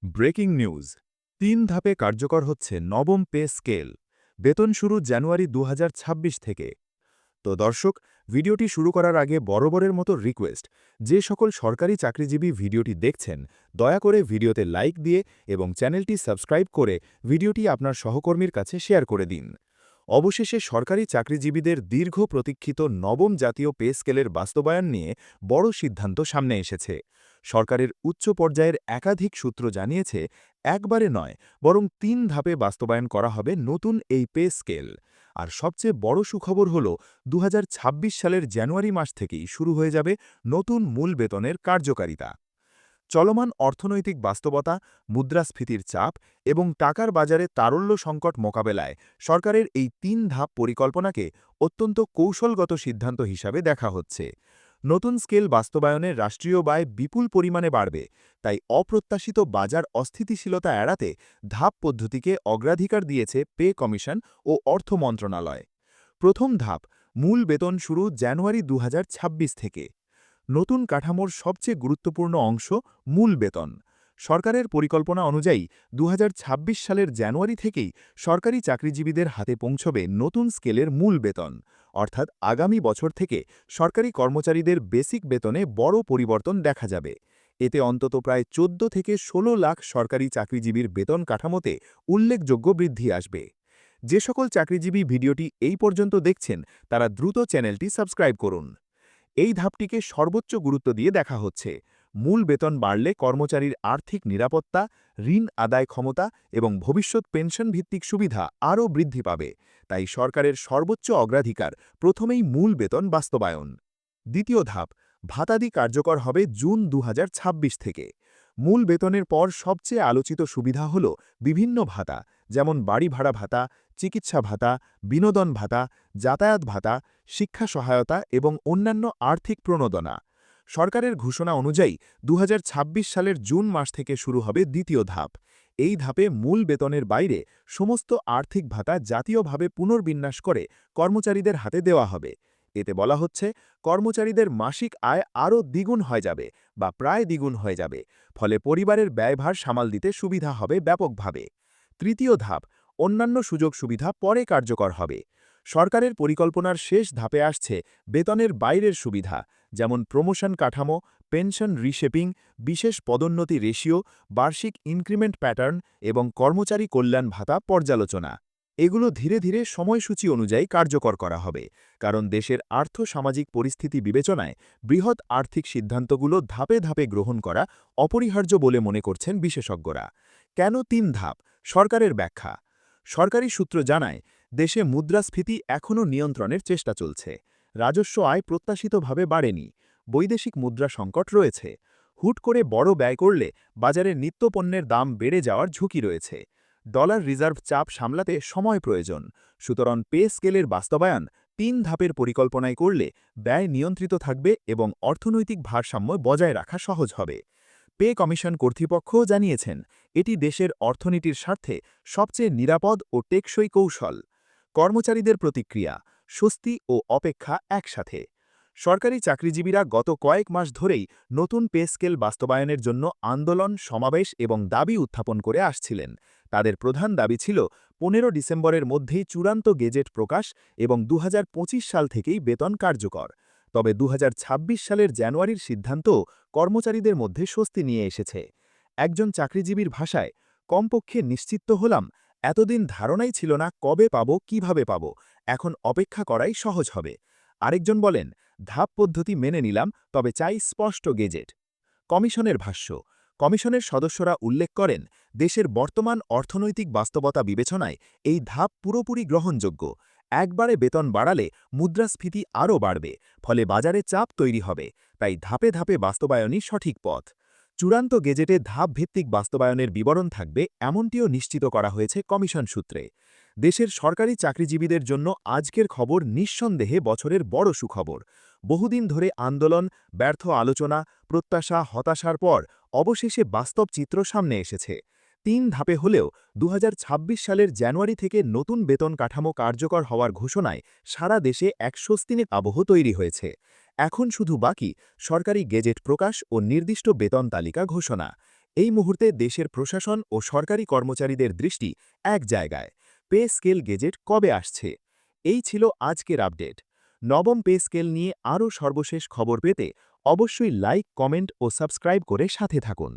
Breaking news ৩ ধাপে কার্যকর হচ্ছে নবম পে স্কেল। বেতন শুরু জানুয়ারি ২০২৬ থেকে। তো দর্শক, ভিডিওটি শুরু করার আগে বরাবরের মতো রিকোয়েস্ট, যে সকল সরকারি চাকরিজীবী ভিডিওটি দেখছেন দয়া করে ভিডিওতে লাইক দিয়ে এবং চ্যানেলটি সাবস্ক্রাইব করে ভিডিওটি আপনার সহকর্মীর কাছে শেয়ার করে দিন। অবশেষে সরকারি চাকরিজীবীদের দীর্ঘ প্রতীক্ষিত নবম জাতীয় পে স্কেলের বাস্তবায়ন নিয়ে বড় সিদ্ধান্ত সামনে এসেছে। সরকারের উচ্চ পর্যায়ের একাধিক সূত্র জানিয়েছে, একবারে নয় বরং ৩ ধাপে বাস্তবায়ন করা হবে নতুন এই পে স্কেল। আর সবচেয়ে বড় সুখবর হল ২০২৬ সালের জানুয়ারি মাস থেকেই শুরু হয়ে যাবে নতুন মূল বেতনের কার্যকারিতা। চলমান অর্থনৈতিক বাস্তবতা, মুদ্রাস্ফীতির চাপ এবং টাকার বাজারে তারল্য সংকট মোকাবেলায় সরকারের এই ৩ ধাপ পরিকল্পনাকে অত্যন্ত কৌশলগত সিদ্ধান্ত হিসাবে দেখা হচ্ছে। নতুন স্কেল বাস্তবায়নে রাষ্ট্রীয় ব্যয় বিপুল পরিমাণে বাড়বে, তাই অপ্রত্যাশিত বাজার অস্থিতিশীলতা এড়াতে ধাপ পদ্ধতিকে অগ্রাধিকার দিয়েছে পে কমিশন ও অর্থ মন্ত্রণালয়। প্রথম ধাপ, মূল বেতন শুরু জানুয়ারি ২০২৬ থেকে। নতুন কাঠামোর সবচেয়ে গুরুত্বপূর্ণ অংশ মূল বেতন। সরকারের পরিকল্পনা অনুযায়ী ২০২৬ সালের জানুয়ারি থেকেই সরকারি চাকরিজীবীদের হাতে পৌঁছবে নতুন স্কেলের মূল বেতন। অর্থাৎ আগামী বছর থেকে সরকারি কর্মচারীদের বেসিক বেতনে বড় পরিবর্তন দেখা যাবে। এতে অন্তত প্রায় ১৪ থেকে ১৬ লাখ সরকারি চাকরিজীবীর বেতন কাঠামোতে উল্লেখযোগ্য বৃদ্ধি আসবে। যে সকল চাকরিজীবী ভিডিওটি এই পর্যন্ত দেখছেন তারা দ্রুত চ্যানেলটি সাবস্ক্রাইব করুন। এই ধাপটিকে সর্বোচ্চ গুরুত্ব দিয়ে দেখা হচ্ছে। মূল বেতন বাড়লে কর্মচারীর আর্থিক নিরাপত্তা, ঋণ আদায় ক্ষমতা এবং ভবিষ্যৎ পেনশন ভিত্তিক সুবিধা আরও বৃদ্ধি পাবে। তাই সরকারের সর্বোচ্চ অগ্রাধিকার প্রথমেই মূল বেতন বাস্তবায়ন। দ্বিতীয় ধাপ, ভাতাদি কার্যকর হবে জুন ২০২৬ থেকে। মূল বেতনের পর সবচেয়ে আলোচিত সুবিধা হল বিভিন্ন ভাতা, যেমন বাড়ি ভাড়া ভাতা, চিকিৎসা ভাতা, বিনোদন ভাতা, যাতায়াত ভাতা, শিক্ষা সহায়তা এবং অন্যান্য আর্থিক প্রণোদনা। সরকারের ঘোষণা অনুযায়ী ২০২৬ সালের জুন মাস থেকে শুরু হবে দ্বিতীয় ধাপ। এই ধাপে মূল বেতনের বাইরে সমস্ত আর্থিক ভাতা জাতীয়ভাবে পুনর্বিন্যাস করে কর্মচারীদের হাতে দেওয়া হবে। এতে বলা হচ্ছে, কর্মচারীদের মাসিক আয় আরও দ্বিগুণ হয়ে যাবে বা প্রায় দ্বিগুণ হয়ে যাবে, ফলে পরিবারের ব্যয়ভার সামাল দিতে সুবিধা হবে ব্যাপকভাবে। তৃতীয় ধাপ, অন্যান্য সুযোগ সুবিধা পরে কার্যকর হবে। সরকারের পরিকল্পনার শেষ ধাপে আসছে বেতনের বাইরের সুবিধা, যেমন প্রমোশন কাঠামো, পেনশন রিশেপিং, বিশেষ পদোন্নতি রেশিও, বার্ষিক ইনক্রিমেন্ট প্যাটার্ন এবং কর্মচারী কল্যাণ ভাতা পর্যালোচনা। এগুলো ধীরে ধীরে সময়সূচি অনুযায়ী কার্যকর করা হবে, কারণ দেশের আর্থ-সামাজিক পরিস্থিতি বিবেচনায় বৃহৎ আর্থিক সিদ্ধান্তগুলো ধাপে ধাপে গ্রহণ করা অপরিহার্য বলে মনে করছেন বিশেষজ্ঞরা। কেন ৩ ধাপ? সরকারের ব্যাখ্যা। সরকারি সূত্র জানায়, দেশে মুদ্রাস্ফীতি এখনও নিয়ন্ত্রণের চেষ্টা চলছে। রাজস্ব আয় প্রত্যাশিতভাবে বাড়েনি। বৈদেশিক মুদ্রা সংকট রয়েছে। হুট করে বড় ব্যয় করলে বাজারে নিত্যপণ্যের দাম বেড়ে যাওয়ার ঝুঁকি রয়েছে। ডলার রিজার্ভ চাপ সামলাতে সময় প্রয়োজন। সুতরাং পে স্কেলের বাস্তবায়ন ৩ ধাপের পরিকল্পনায় করলে ব্যয় নিয়ন্ত্রিত থাকবে এবং অর্থনৈতিক ভারসাম্য বজায় রাখা সহজ হবে। পে কমিশন কর্তৃপক্ষও জানিয়েছেন, এটি দেশের অর্থনীতির স্বার্থে সবচেয়ে নিরাপদ ও টেকসই কৌশল। কর্মচারীদের প্রতিক্রিয়া, স্বস্তি ও অপেক্ষা একসাথে। সরকারি চাকরিজীবীরা গত কয়েক মাস ধরেই নতুন পে স্কেল বাস্তবায়নের জন্য আন্দোলন, সমাবেশ এবং দাবি উত্থাপন করে আসছিলেন। তাদের প্রধান দাবি ছিল ১৫ ডিসেম্বরের মধ্যেই চূড়ান্ত গেজেট প্রকাশ এবং ২০২৫ সাল থেকেই বেতন কার্যকর। তবে ২০২৬ সালের জানুয়ারির সিদ্ধান্ত কর্মচারীদের মধ্যে স্বস্তি নিয়ে এসেছে। একজন চাকরিজীবীর ভাষায়, কমপক্ষে নিশ্চিত হলাম, এতদিন ধারণাই ছিল না কবে পাবো, কিভাবে পাবো, এখন অপেক্ষা করাই সহজ হবে। আরেকজন বলেন, ধাপ পদ্ধতি মেনে নিলাম, তবে চাই স্পষ্ট গেজেট। কমিশনের ভাষ্য, কমিশনের সদস্যরা উল্লেখ করেন, দেশের বর্তমান অর্থনৈতিক বাস্তবতা বিবেচনায় এই ধাপ পুরোপুরি গ্রহণযোগ্য। একবারে বেতন বাড়ালে মুদ্রাস্ফীতি আরও বাড়বে, ফলে বাজারে চাপ তৈরি হবে। তাই ধাপে ধাপে বাস্তবায়নই সঠিক পথ। চূড়ান্ত গেজেটে ধাপভিত্তিক বাস্তবায়নের বিবরণ থাকবে, এমনটিও নিশ্চিত করা হয়েছে কমিশন সূত্রে। দেশের সরকারি চাকরিজীবীদের জন্য আজকের খবর নিঃসন্দেহে বছরের বড় সুখবর। বহুদিন ধরে আন্দোলন, ব্যর্থ আলোচনা, প্রত্যাশা, হতাশার পর অবশেষে বাস্তব চিত্র সামনে এসেছে। ৩ ধাপে হলেও ২০২৬ সালের জানুয়ারি থেকে নতুন বেতন কাঠামো কার্যকর হওয়ার ঘোষণায় সারা দেশে এক স্বস্তির আবহ তৈরি হয়েছে। এখন শুধু বাকি সরকারি গেজেট প্রকাশ ও নির্দিষ্ট বেতন তালিকা ঘোষণা। এই মুহূর্তে দেশের প্রশাসন ও সরকারি কর্মচারীদের দৃষ্টি এক জায়গায়। পে স্কেল গেজেট কবে আসছে? এই ছিল আজকের আপডেট। নবম পে স্কেল নিয়ে আরও সর্বশেষ খবর পেতে অবশ্যই লাইক, কমেন্ট ও সাবস্ক্রাইব করে সাথে থাকুন।